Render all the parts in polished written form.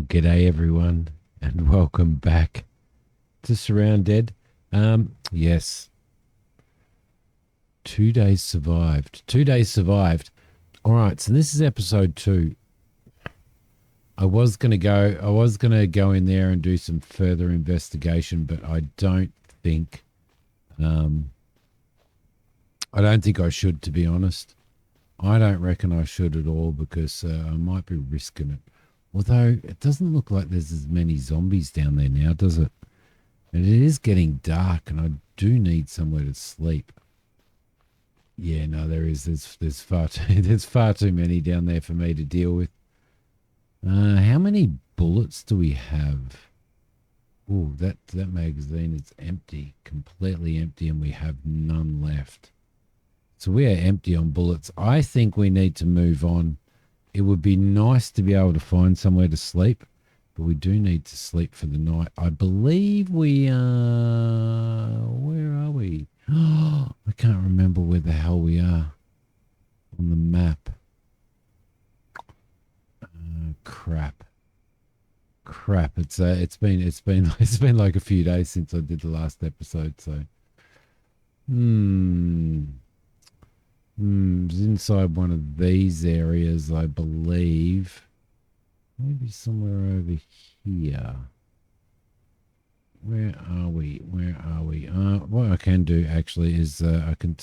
G'day everyone, and welcome back to SurrounDead. Yes, 2 days survived. 2 days survived. All right, so this is episode 2. I was gonna go in there and do some further investigation, but I don't think, I should, to be honest. I don't reckon I should at all because I might be risking it. Although it doesn't look like there's as many zombies down there now, does it? And it is getting dark, and I do need somewhere to sleep. Yeah, no, there is. There's far too many down there for me to deal with. How many bullets do we have? Oh, that magazine is empty, completely empty, and we have none left. So we are empty on bullets. I think we need to move on. It would be nice to be able to find somewhere to sleep, but we do need to sleep for the night. I believe we are... Where are we? Oh, I can't remember where the hell we are on the map. Crap. It's been like a few days since I did the last episode, so... It's inside one of these areas, I believe. Maybe somewhere over here. Where are we? What I can do actually is I can.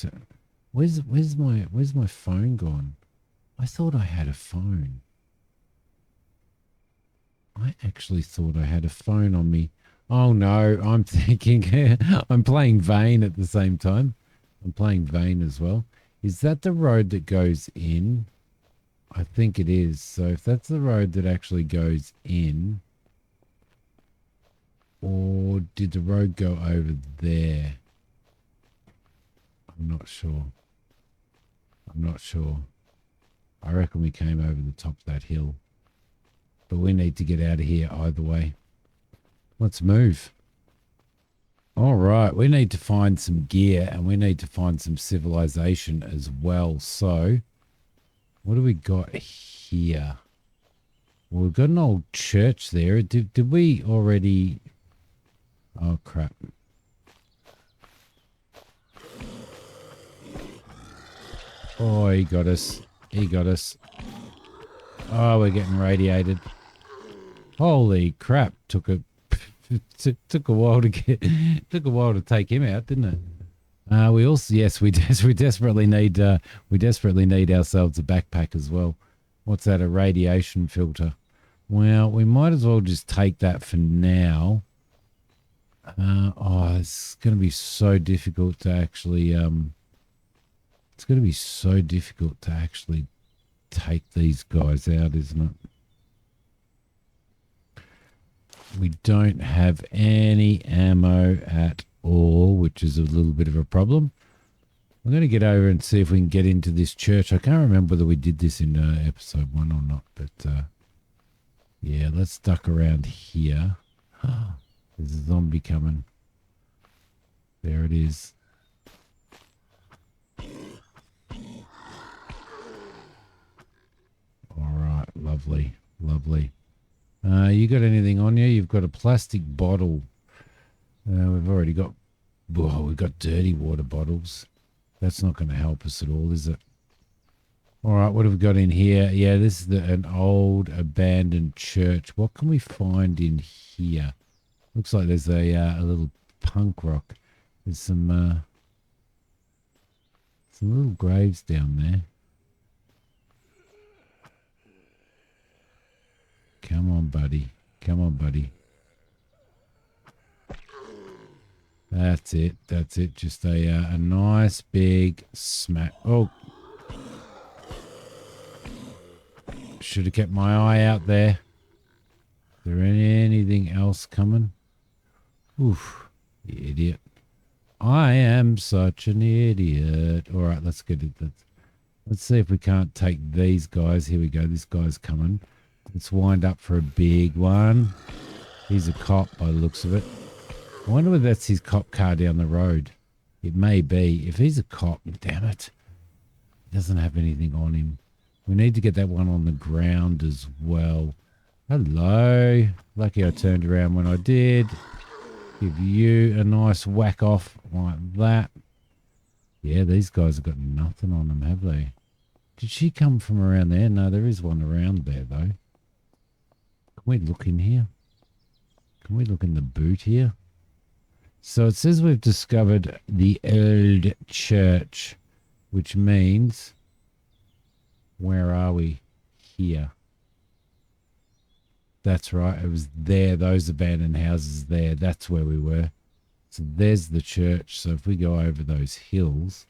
Where's my phone gone? I thought I had a phone. I actually thought I had a phone on me. Oh no! I'm thinking I'm playing Vane at the same time. I'm playing Vane as well. Is that the road that goes in? I think it is. So if that's the road that actually goes in, or did the road go over there? I'm not sure. I reckon we came over the top of that hill. But we need to get out of here either way. Let's move. All right, we need to find some gear and we need to find some civilization as well. So, what do we got here? Well, we've got an old church there. Did we already... Oh, crap. Oh, he got us. Oh, we're getting radiated. Holy crap. Took a while to take him out, didn't it? We also, yes, we desperately need ourselves a backpack as well. What's that? A radiation filter. Well, we might as well just take that for now. It's going to be so difficult to actually take these guys out, isn't it? We don't have any ammo at all, which is a little bit of a problem. I'm going to get over and see if we can get into this church. I can't remember whether we did this in episode 1 or not, but yeah, let's duck around here. There's a zombie coming. There it is. All right, lovely. You got anything on you? You've got a plastic bottle. We've already got... Whoa, we've got dirty water bottles. That's not going to help us at all, is it? All right, what have we got in here? Yeah, this is an old abandoned church. What can we find in here? Looks like there's a little punk rock. There's some little graves down there. Come on, buddy. That's it. Just a nice big smack. Oh. Should have kept my eye out there. Is there anything else coming? Oof. You idiot. I am such an idiot. All right, let's get it. Let's see if we can't take these guys. Here we go. This guy's coming. Let's wind up for a big one. He's a cop by the looks of it. I wonder whether that's his cop car down the road. It may be. If he's a cop, damn it. He doesn't have anything on him. We need to get that one on the ground as well. Hello. Lucky I turned around when I did. Give you a nice whack off like that. Yeah, these guys have got nothing on them, have they? Did she come from around there? No, there is one around there, though. Can we look in here? Can we look in the boot here? So it says we've discovered the old church, which means... Where are we? Here. That's right. It was there. Those abandoned houses there. That's where we were. So there's the church. So if we go over those hills,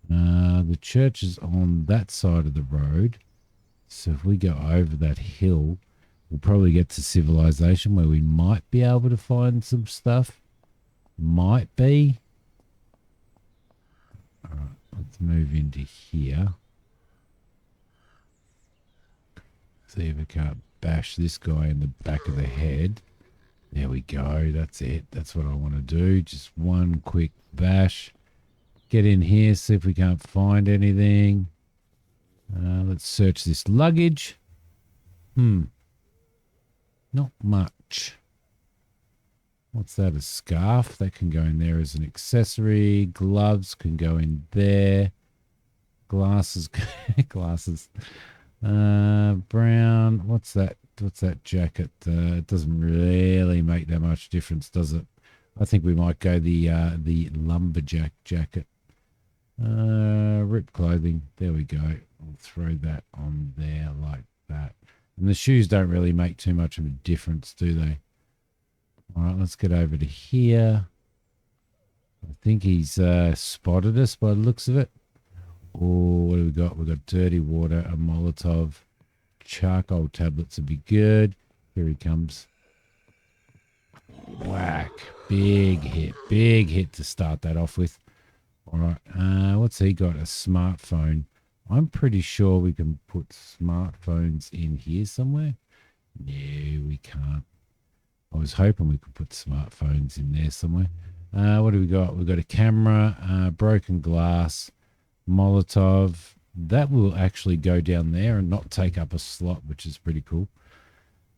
the church is on that side of the road. So if we go over that hill, we'll probably get to civilization where we might be able to find some stuff. Might be. All right, let's move into here. See if we can't bash this guy in the back of the head. There we go. That's it. That's what I want to do. Just one quick bash. Get in here, see if we can't find anything. Let's search this luggage. Not much. What's that? A scarf? That can go in there as an accessory. Gloves can go in there. Glasses. Glasses. Brown. What's that? What's that jacket? It doesn't really make that much difference, does it? I think we might go the lumberjack jacket. Ripped clothing. There we go. We'll throw that on there like that. And the shoes don't really make too much of a difference, do they? All right, let's get over to here. I think he's spotted us by the looks of it. Oh, what do we got? We've got dirty water, a Molotov, charcoal tablets would be good. Here he comes. Whack. Big hit to start that off with. All right, what's he got? A smartphone. I'm pretty sure we can put smartphones in here somewhere. No, we can't. I was hoping we could put smartphones in there somewhere. What do we got? We've got a camera, broken glass, Molotov. That will actually go down there and not take up a slot, which is pretty cool.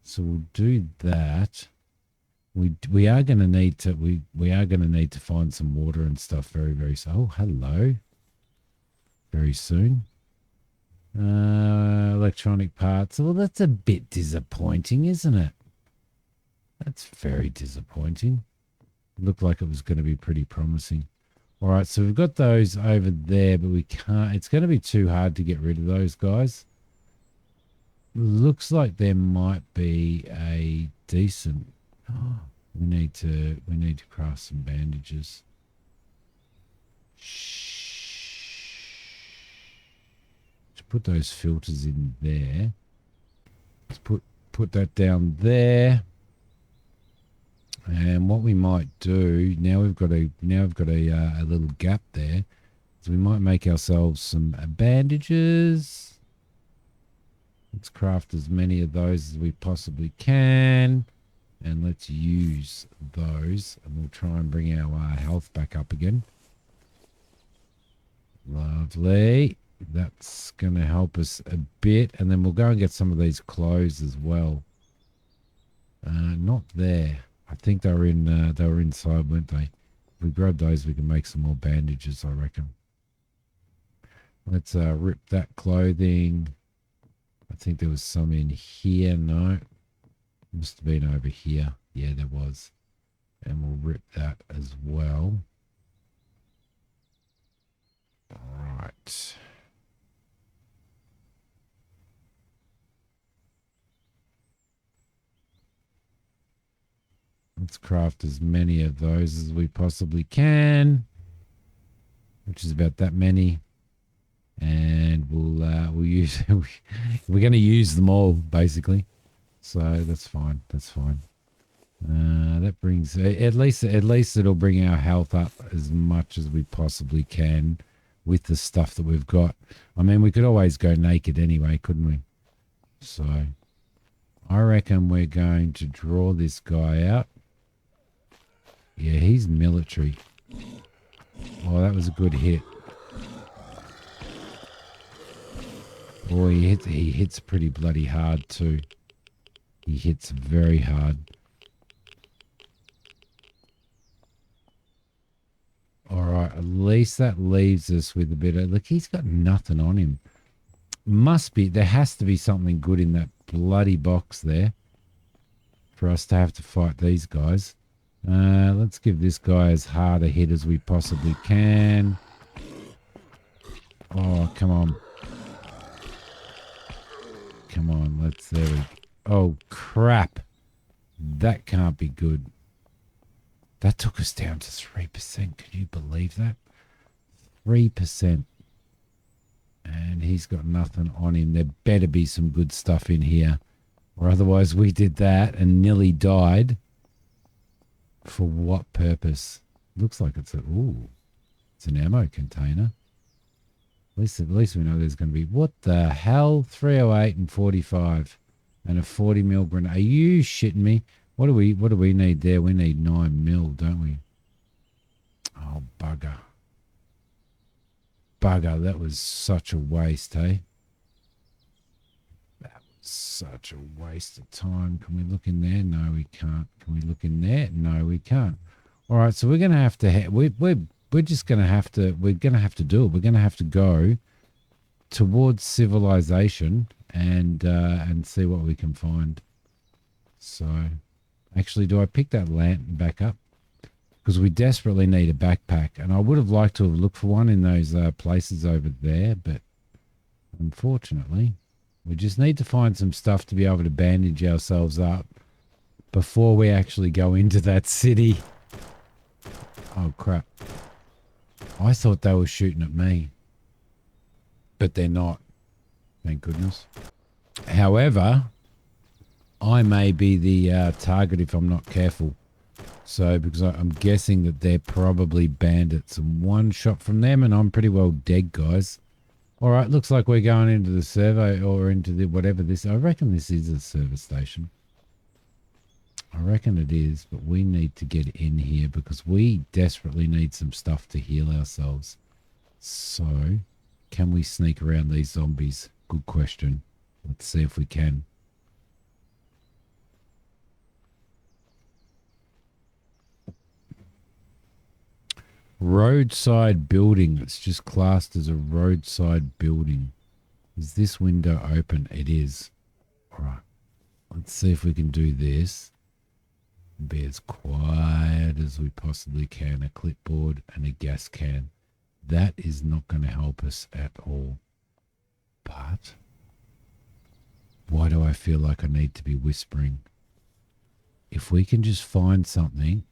So we'll do that. We are going to need to we are going to need to find some water and stuff very soon. Oh, hello. Very soon. Electronic parts. Well, that's a bit disappointing, isn't it? That's very disappointing. Looked like it was going to be pretty promising. All right, so we've got those over there, but we can't. It's going to be too hard to get rid of those guys. Looks like there might be a decent. Oh, we need to craft some bandages. Shh. Put those filters in there. Let's put that down there. And what we might do now, we've got a little gap there, so we might make ourselves some bandages. Let's craft as many of those as we possibly can, and let's use those, and we'll try and bring our health back up again. Lovely. That's going to help us a bit, and then we'll go and get some of these clothes as well. Not there. I think they were inside, weren't they? If we grab those, we can make some more bandages, I reckon. Let's rip that clothing. I think there was some in here. No, must have been over here. Yeah, there was. And we'll rip that as well. All right. Let's craft as many of those as we possibly can, which is about that many. And we'll use. We're going to use them all basically, so that's fine. That's fine. That brings at least it'll bring our health up as much as we possibly can with the stuff that we've got. I mean, we could always go naked anyway, couldn't we? So I reckon we're going to draw this guy out. Yeah, he's military. Oh, that was a good hit. Oh, he hits pretty bloody hard too. He hits very hard. All right, at least that leaves us with a bit of... Look, he's got nothing on him. Must be... There has to be something good in that bloody box there for us to have to fight these guys. Let's give this guy as hard a hit as we possibly can. Oh, come on. Come on, let's... There we go. Oh, crap. That can't be good. That took us down to 3%. Can you believe that? 3%. And he's got nothing on him. There better be some good stuff in here. Or otherwise we did that and nearly died. For what purpose? Looks like it's it's an ammo container. At least we know there's going to be... What the hell? 308 and 45. And a 40 mil grenade. Are you shitting me? What do we need there? We need 9 mil, don't we? Oh, bugger. Bugger, that was such a waste, hey? That was such a waste of time. Can we look in there? No, we can't. Can we look in there? No, we can't. All right, so we're going to have to... We're just going to have to... We're going to have to do it. We're going to have to go towards civilization and see what we can find. So... Actually, do I pick that lantern back up? Because we desperately need a backpack. And I would have liked to have looked for one in those places over there. But unfortunately, we just need to find some stuff to be able to bandage ourselves up before we actually go into that city. Oh, crap. I thought they were shooting at me. But they're not. Thank goodness. However... I may be the target if I'm not careful. So, because I'm guessing that they're probably bandits. And one shot from them and I'm pretty well dead, guys. All right, looks like we're going into the survey or into the whatever this... I reckon this is a service station. I reckon it is, but we need to get in here because we desperately need some stuff to heal ourselves. So, can we sneak around these zombies? Good question. Let's see if we can. Roadside building. It's just classed as a roadside building. Is this window open? It is. All right. Let's see if we can do this. Be as quiet as we possibly can. A clipboard and a gas can. That is not going to help us at all. But why do I feel like I need to be whispering? If we can just find something...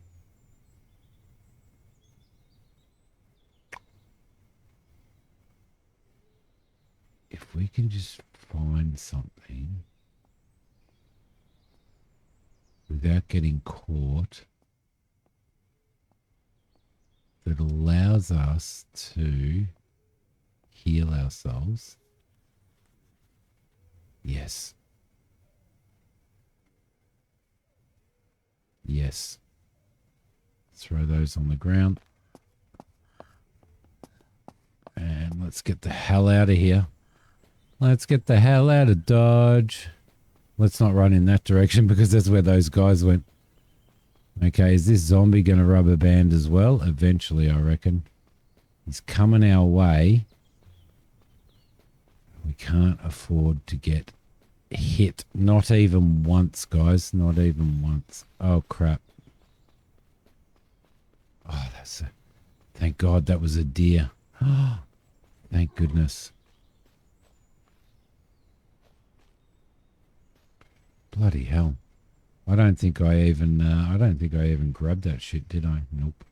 If we can just find something without getting caught that allows us to heal ourselves. Yes. Yes. Throw those on the ground. And let's get the hell out of here. Let's get the hell out of Dodge. Let's not run in that direction because that's where those guys went. Okay, is this zombie going to rubber band as well? Eventually, I reckon. He's coming our way. We can't afford to get hit. Not even once, guys. Not even once. Oh, crap. Oh, that's a... Thank God that was a deer. Oh, thank goodness. Bloody hell. I don't think I even grabbed that shit, did I? Nope.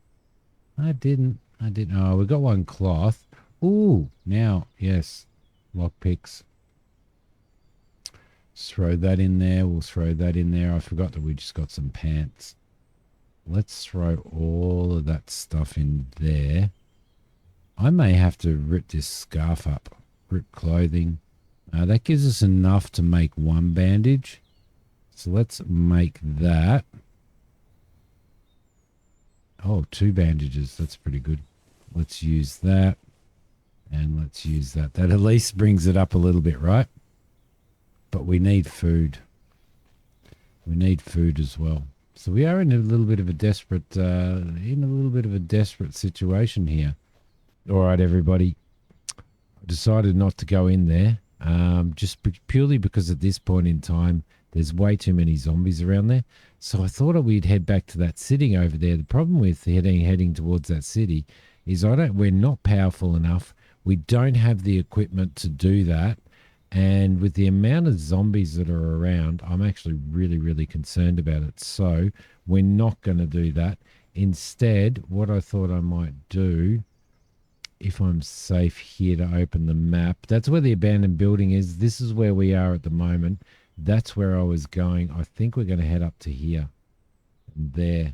I didn't. Oh, we got one cloth. Ooh, now, yes. Lockpicks. Let's throw that in there. We'll throw that in there. I forgot that we just got some pants. Let's throw all of that stuff in there. I may have to rip this scarf up. Rip clothing. That gives us enough to make one bandage. So let's make that. Oh, 2 bandages. That's pretty good. Let's use that. And let's use that. That at least brings it up a little bit, right? But we need food. We need food as well. So we are in a little bit of a desperate situation here. All right, everybody. I decided not to go in there, purely because at this point in time, there's way too many zombies around there. So I thought we'd head back to that city over there. The problem with heading towards that city is we're not powerful enough. We don't have the equipment to do that. And with the amount of zombies that are around, I'm actually really, really concerned about it. So we're not going to do that. Instead, what I thought I might do, if I'm safe here to open the map, that's where the abandoned building is. This is where we are at the moment. That's where I was going. I think we're going to head up to here and there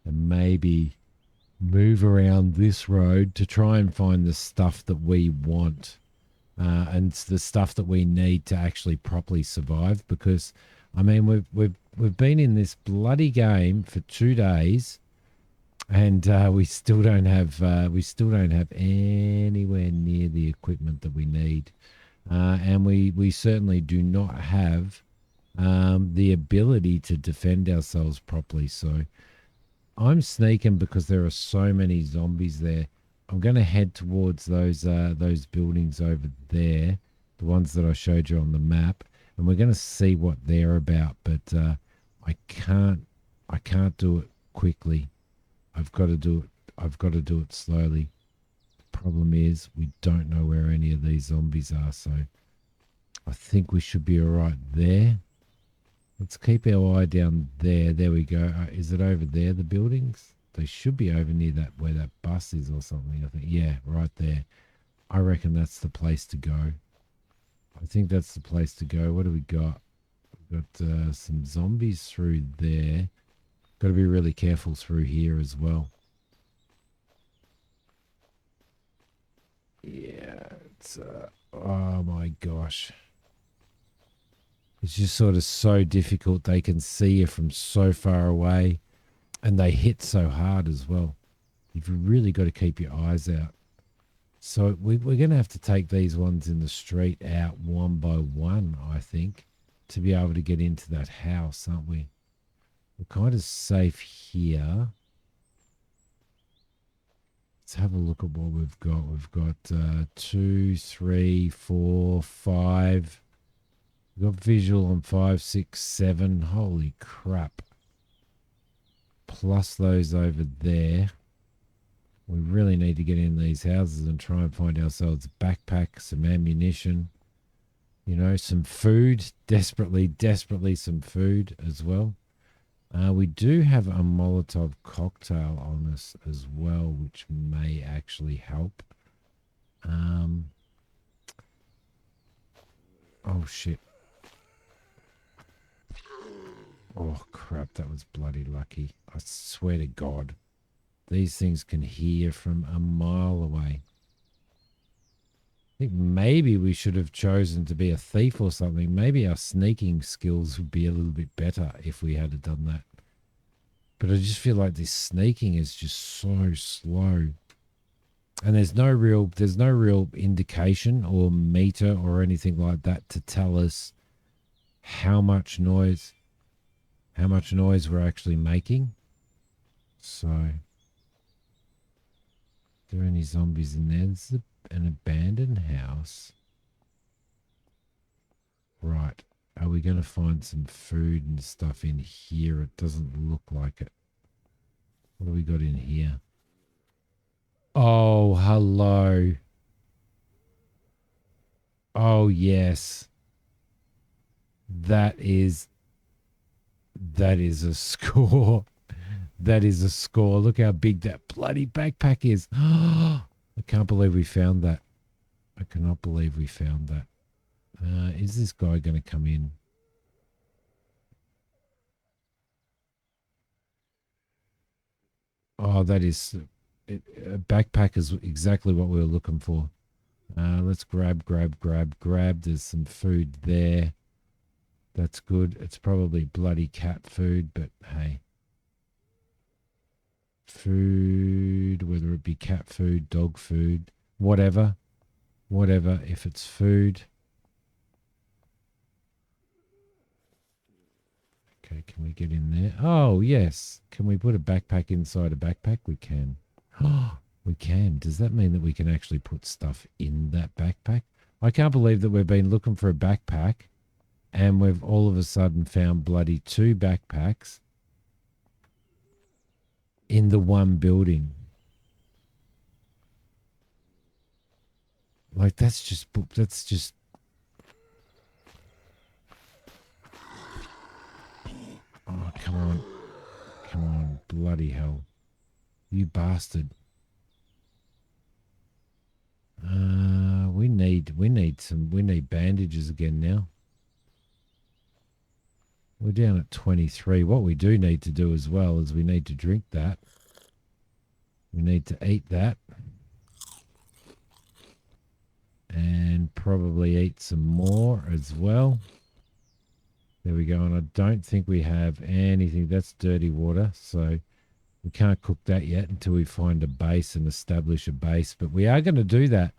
and maybe move around this road to try and find the stuff that we want. And it's the stuff that we need to actually properly survive, because I mean we've been in this bloody game for 2 days, and we still don't have anywhere near the equipment that we need, and we certainly do not have the ability to defend ourselves properly. So I'm sneaking because there are so many zombies there. I'm going to head towards those buildings over there, the ones that I showed you on the map, and we're going to see what they're about. But I can't do it quickly. I've got to do it slowly. The problem is we don't know where any of these zombies are, so I think we should be all right there. Let's keep our eye down there. There we go. Is it over there, the buildings? They should be over near that where that bus is or something. I think, yeah, right there. I reckon that's the place to go. I think that's the place to go. What do we got? We've got some zombies through there. Got to be really careful through here as well. Yeah, it's oh my gosh. It's just sort of so difficult. They can see you from so far away. And they hit so hard as well. You've really got to keep your eyes out. So we're going to have to take these ones in the street out one by one, I think, to be able to get into that house, aren't we? We're kind of safe here. Let's have a look at what we've got. We've got 2, 3, 4, 5. We've got visual on 5, 6, 7. Holy crap. Plus those over there. We really need to get in these houses and try and find ourselves a backpack, some ammunition, some food, desperately some food as well. We do have a Molotov cocktail on us as well, which may actually help. Oh shit. Oh, crap, that was bloody lucky. I swear to God, these things can hear from a mile away. I think maybe we should have chosen to be a thief or something. Maybe our sneaking skills would be a little bit better if we had done that. But I just feel like this sneaking is just so slow. And there's no real indication or meter or anything like that to tell us how much noise we're actually making. So, are there any zombies in there? This is an abandoned house. Right. Are we going to find some food and stuff in here? It doesn't look like it. What do we got in here? Oh, hello. Oh, yes. That is a score. That is a score. Look how big that bloody backpack is. I can't believe we found that. I cannot believe we found that. Is this guy going to come in? Oh, that is... a backpack is exactly what we were looking for. Let's grab. There's some food there. That's good. It's probably bloody cat food, but hey. Food, whether it be cat food, dog food, whatever. Whatever, if it's food. Okay, can we get in there? Oh, yes. Can we put a backpack inside a backpack? We can. Oh, we can. Does that mean that we can actually put stuff in that backpack? I can't believe that we've been looking for a backpack and we've all of a sudden found bloody 2 backpacks in the one building. Like, that's just... Oh, come on. Come on. Bloody hell. You bastard. We need bandages again now. We're down at 23. What we do need to do as well is we need to drink that. We need to eat that. And probably eat some more as well. There we go. And I don't think we have anything. That's dirty water. So we can't cook that yet until we find a base and establish a base. But we are going to do that.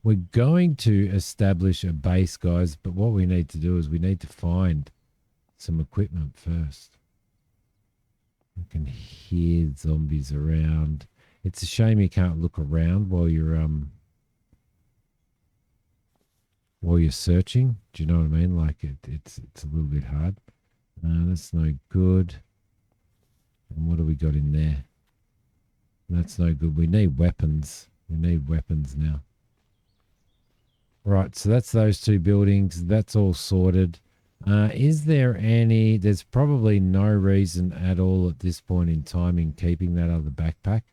We're going to establish a base, guys. But what we need to do is we need to find some equipment first. I can hear zombies around. It's a shame you can't look around while you're searching. Do you know what I mean? Like it's a little bit hard. That's no good. And what do we got in there? That's no good. We need weapons. We need weapons now. Right, so that's those 2 buildings. That's all sorted. Is there any... There's probably no reason at all at this point in time in keeping that other backpack.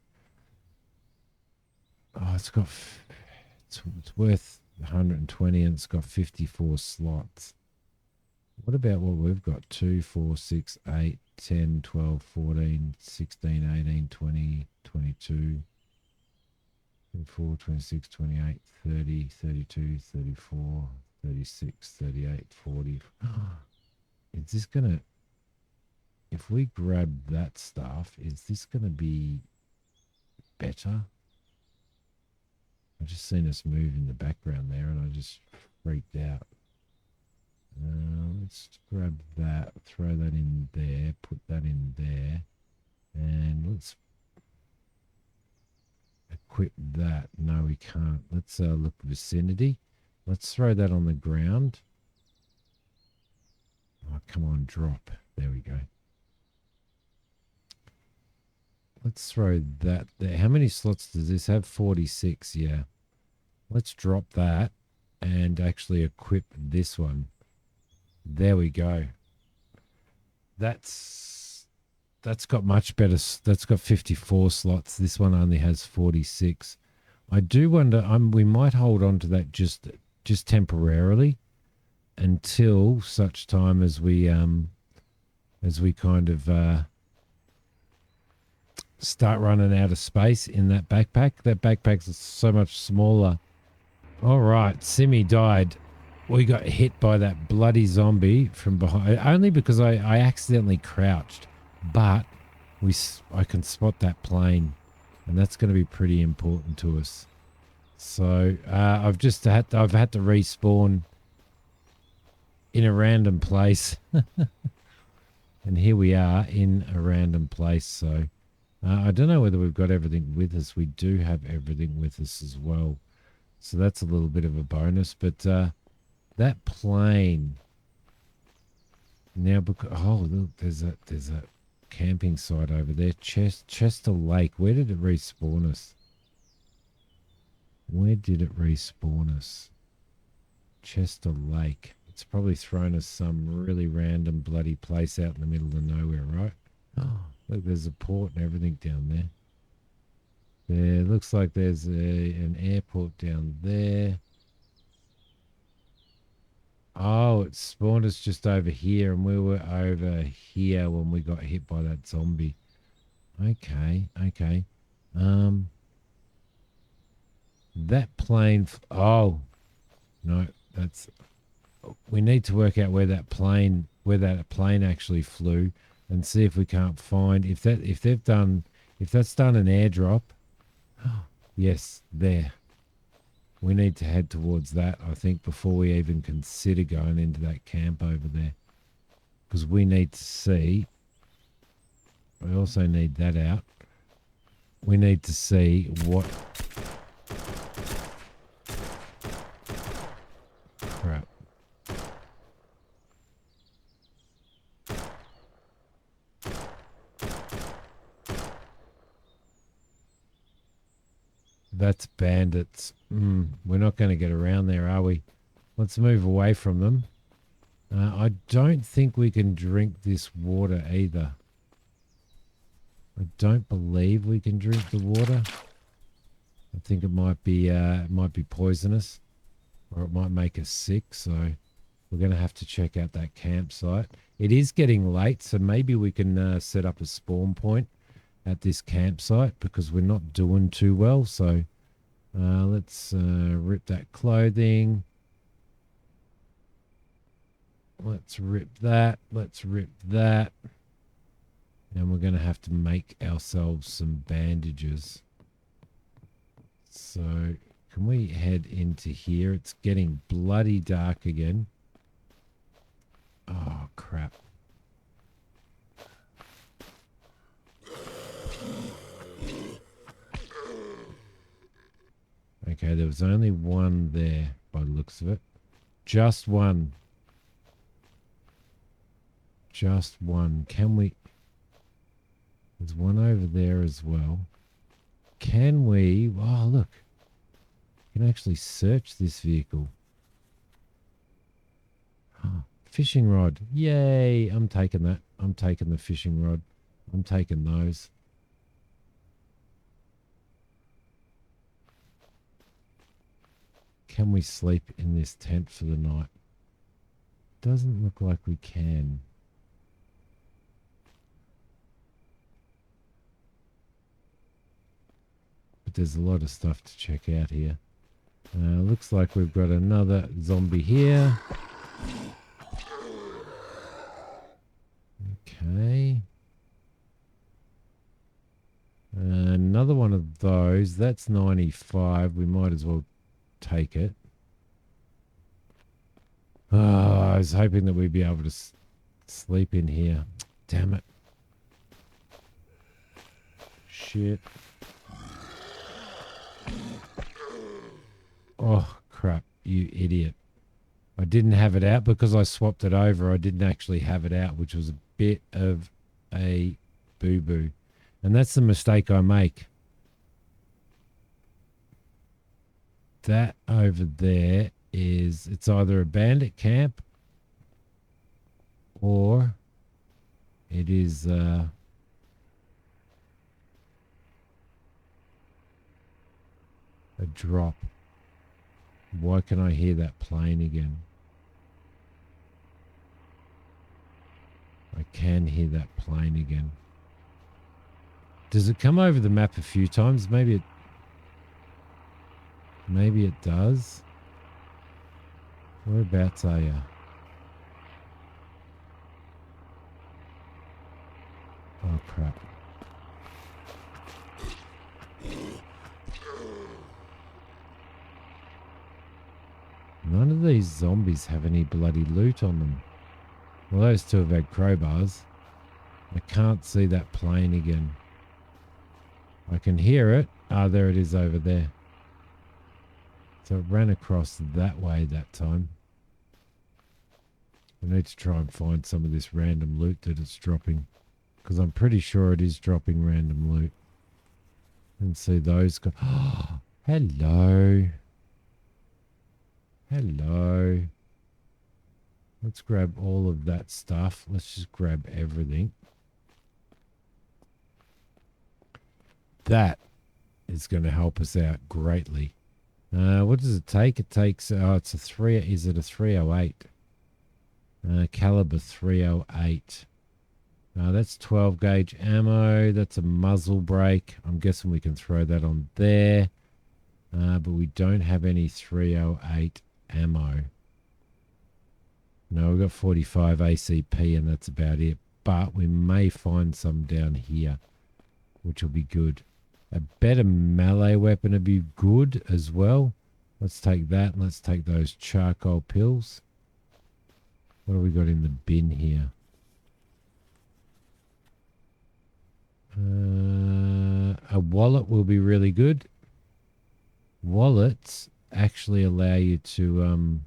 Oh, it's got... It's worth 120 and it's got 54 slots. What about what we've got? 2, 4, 6, 8, 10, 12, 14, 16, 18, 20, 22, 24, 26, 28, 30, 32, 34, 36, 38, 40. Is this going to... If we grab that stuff, is this going to be better? I just seen us move in the background there and I just freaked out. Let's grab that, throw that in there, put that in there, and let's equip that. No, we can't. Let's look vicinity. Let's throw that on the ground. Oh, come on, drop. There we go. Let's throw that there. How many slots does this have? 46, yeah. Let's drop that and actually equip this one. There we go. That's got much better. That's got 54 slots. This one only has 46. I do wonder, we might hold on to that just temporarily until such time as we kind of start running out of space in that backpack. That backpack's so much smaller. All right, Simi died. We got hit by that bloody zombie from behind, only because I accidentally crouched. But I can spot that plane, and that's going to be pretty important to us. So I've had to respawn in a random place, and here we are in a random place. So I don't know whether we've got everything with us. We do have everything with us as well, so that's a little bit of a bonus. But that plane now, because look, there's a camping site over there. Chester Lake. Where did it respawn us? Where did it respawn us? Chester Lake. It's probably thrown us some really random bloody place out in the middle of nowhere, right? Oh, look, there's a port and everything down there. There looks like there's an airport down there. Oh, it spawned us just over here, and we were over here when we got hit by that zombie. Okay. That plane... Oh, no, that's... We need to work out where that plane actually flew, and see if we can't find... If that's done an airdrop... Yes, there. We need to head towards that, I think, before we even consider going into that camp over there. because we need to see. I also need that out. We need to see what... Crap. That's bandits. We're not going to get around there, are we? Let's move away from them. I don't think we can drink this water either. I don't believe we can drink the water. I think it might be poisonous, or it might make us sick. So we're going to have to check out that campsite. It is getting late, so maybe we can set up a spawn point at this campsite because we're not doing too well. So let's rip that clothing. Let's rip that. Let's rip that. And we're going to have to make ourselves some bandages. So can we head into here? It's getting bloody dark again. Oh, crap. Okay, there was only one there by the looks of it. Just one. Just one. Can we... There's one over there as well. Can we... Oh, look. You can actually search this vehicle. Oh, fishing rod. Yay. I'm taking that. I'm taking the fishing rod. I'm taking those. Can we sleep in this tent for the night? Doesn't look like we can. But there's a lot of stuff to check out here. Looks like we've got another zombie here. Okay. Another one of those. That's 95. We might as well take it. Oh, I was hoping that we'd be able to sleep in here. Damn it. Shit. Oh, crap. You idiot. I didn't have it out because I swapped it over. I didn't actually have it out, which was a bit of a boo-boo. And that's the mistake I make. That over there is, it's either a bandit camp or it is a drop. Why can I hear that plane again? I can hear that plane again. Does it come over the map a few times? Maybe it does. Whereabouts are you? Oh, crap. None of these zombies have any bloody loot on them. Well, those two have had crowbars. I can't see that plane again. I can hear it. Ah, there it is over there. So it ran across that way that time. I need to try and find some of this random loot that it's dropping. Because I'm pretty sure it is dropping random loot. And see those guys. Oh, hello. Hello. Let's grab all of that stuff. Let's just grab everything. That is going to help us out greatly. What does it take? It takes, it's a 3, is it a 308? Caliber 308. That's 12 gauge ammo. That's a muzzle brake. I'm guessing we can throw that on there. But we don't have any 308 ammo. No, we've got 45 ACP and that's about it. But we may find some down here, which will be good. A better melee weapon would be good as well. Let's take that and let's take those charcoal pills. What have we got in the bin here? a wallet will be really good. Wallets actually allow you to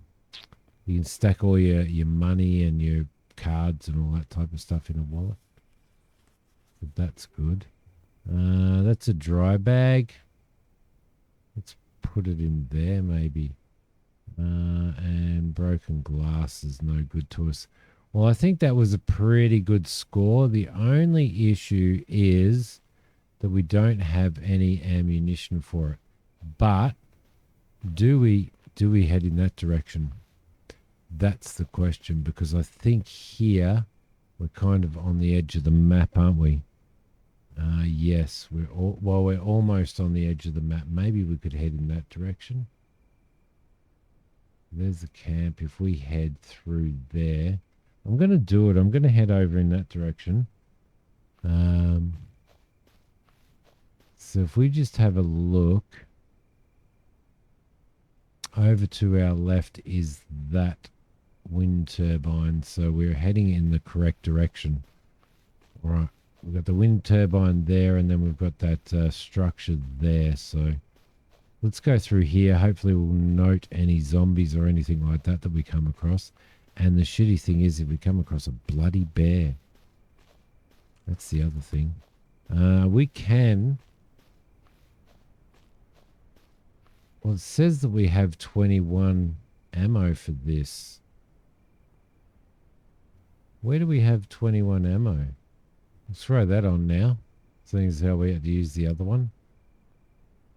you can stack all your money and your cards and all that type of stuff in a wallet. So that's good. That's a dry bag. Let's put it in there maybe. And broken glass is no good to us. Well, I think that was a pretty good score. The only issue is that we don't have any ammunition for it. But do we head in that direction? That's the question, because I think here we're kind of on the edge of the map, aren't we? Yes, we're almost on the edge of the map. Maybe we could head in that direction. There's the camp. If we head through there, I'm going to do it. I'm going to head over in that direction. So if we just have a look, over to our left is that wind turbine. So we're heading in the correct direction. All right. We've got the wind turbine there, and then we've got that structure there. So let's go through here. Hopefully we'll note any zombies or anything like that we come across. And the shitty thing is if we come across a bloody bear. That's the other thing. We can... Well, it says that we have 21 ammo for this. Where do we have 21 ammo? Let's throw that on now. Seeing as how we had to use the other one.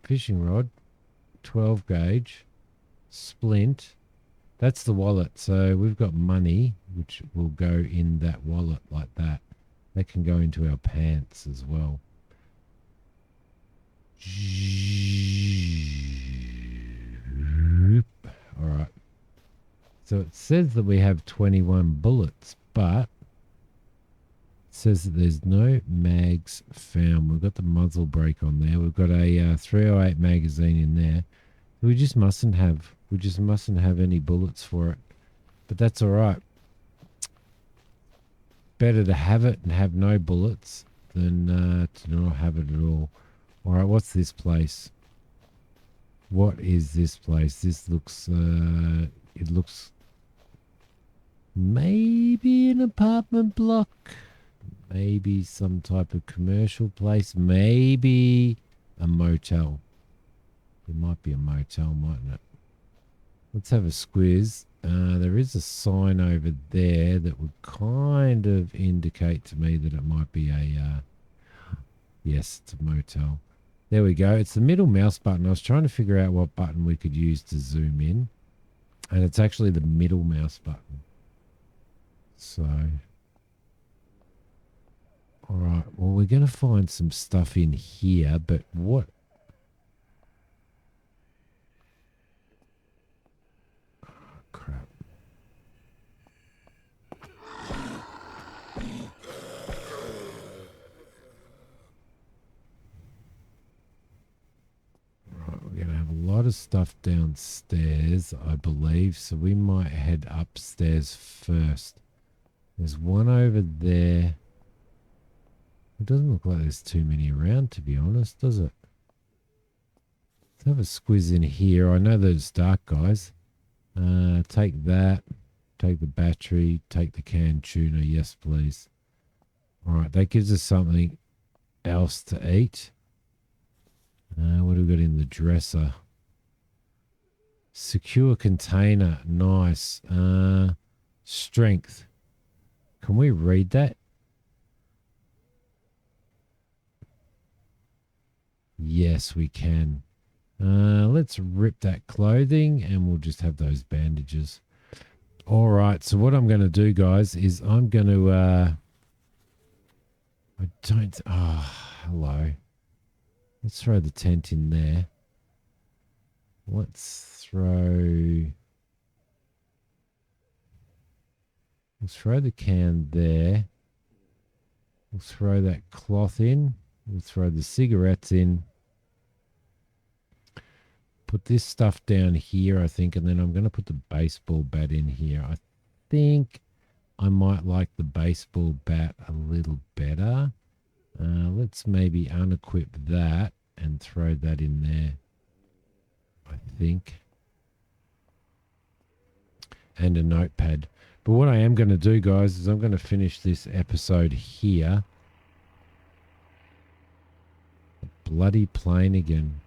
Fishing rod. 12 gauge. Splint. That's the wallet. So we've got money, which will go in that wallet like that. That can go into our pants as well. All right. So it says that we have 21 bullets, but it says that there's no mags found. We've got the muzzle brake on there. We've got a 308 magazine in there. We just mustn't have any bullets for it. But that's all right. Better to have it and have no bullets than to not have it at all. All right, what's this place? What is this place? This looks, it looks maybe an apartment block, maybe some type of commercial place, maybe a motel. It might be a motel, mightn't it? Let's have a squiz. There is a sign over there that would kind of indicate to me that it might be a, yes, it's a motel. There we go. It's the middle mouse button. I was trying to figure out what button we could use to zoom in. And it's actually the middle mouse button. So, all right. Well, we're going to find some stuff in here, but what? Oh, crap. We're going to have a lot of stuff downstairs, I believe, so we might head upstairs first. There's one over there. It doesn't look like there's too many around, to be honest, does it? Let's have a squiz in here. I know that it's dark, guys. Take that. Take the battery. Take the canned tuna. Yes, please. All right, that gives us something else to eat. What do we got in the dresser? Secure container. Nice. Strength. Can we read that? Yes, we can. Let's rip that clothing and we'll just have those bandages. All right. So what I'm going to do, guys, is I'm going to... hello. Let's throw the tent in there. Let's throw the can there. We'll throw that cloth in. We'll throw the cigarettes in. Put this stuff down here, I think, and then I'm going to put the baseball bat in here. I think I might like the baseball bat a little better. Let's maybe unequip that and throw that in there, I think. And a notepad. But what I am going to do, guys, is I'm going to finish this episode here. Bloody plane again.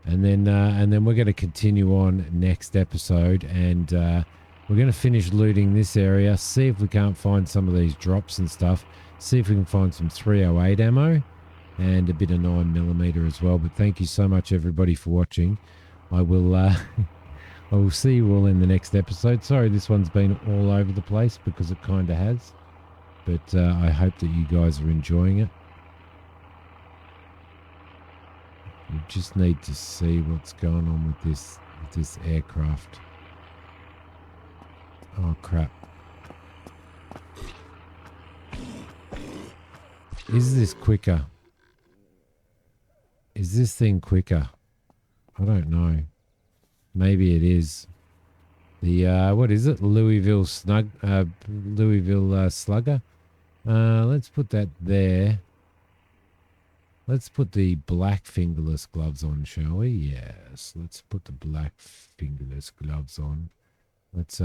And then we're going to continue on next episode, and we're going to finish looting this area, see if we can't find some of these drops and stuff, see if we can find some 308 ammo and a bit of 9mm as well. But thank you so much, everybody, for watching. I will I will see you all in the next episode. Sorry this one's been all over the place, because it kind of has, but I hope that you guys are enjoying it. You just need to see what's going on with this aircraft. Oh crap. Is this quicker? Is this thing quicker? I don't know. Maybe it is. The what is it? Louisville Slugger. Let's put that there. Let's put the black fingerless gloves on, shall we? Yes, let's put the black fingerless gloves on. Let's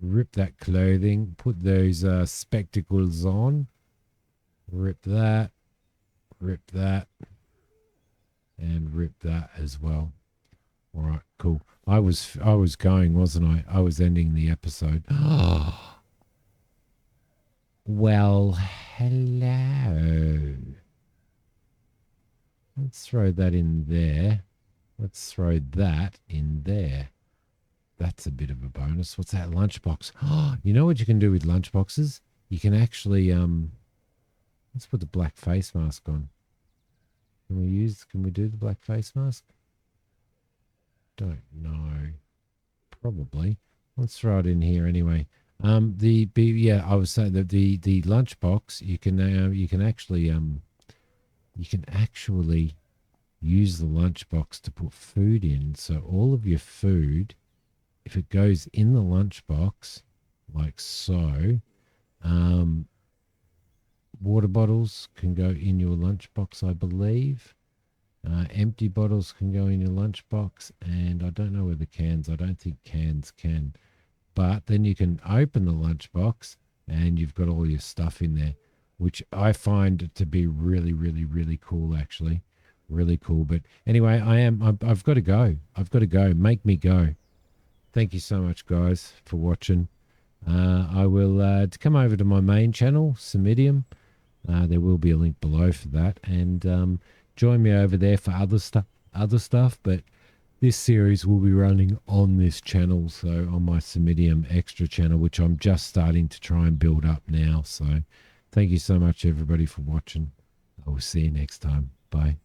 rip that clothing, put those spectacles on, rip that, and rip that as well. All right, cool. I was going, wasn't I? I was ending the episode. Well, hello. Let's throw that in there. Let's throw that in there. That's a bit of a bonus. What's that? Lunchbox. You know what you can do with lunchboxes? You can actually let's put the black face mask on. Can we do the black face mask? Don't know. Probably. Let's throw it in here anyway. I was saying that the lunchbox, you can actually use the lunchbox to put food in. So all of your food, if it goes in the lunchbox, like so, water bottles can go in your lunchbox, I believe. Empty bottles can go in your lunchbox, and I don't know where the cans. I don't think cans can. But then you can open the lunchbox, and you've got all your stuff in there, which I find to be really, really, really cool, actually. Really cool. But anyway, I've got to go. Make me go. Thank you so much, guys, for watching. I will come over to my main channel, Simidiom. There will be a link below for that. And join me over there for other stuff. But this series will be running on this channel, so on my Simidiom extra channel, which I'm just starting to try and build up now. So thank you so much, everybody, for watching. I will see you next time. Bye.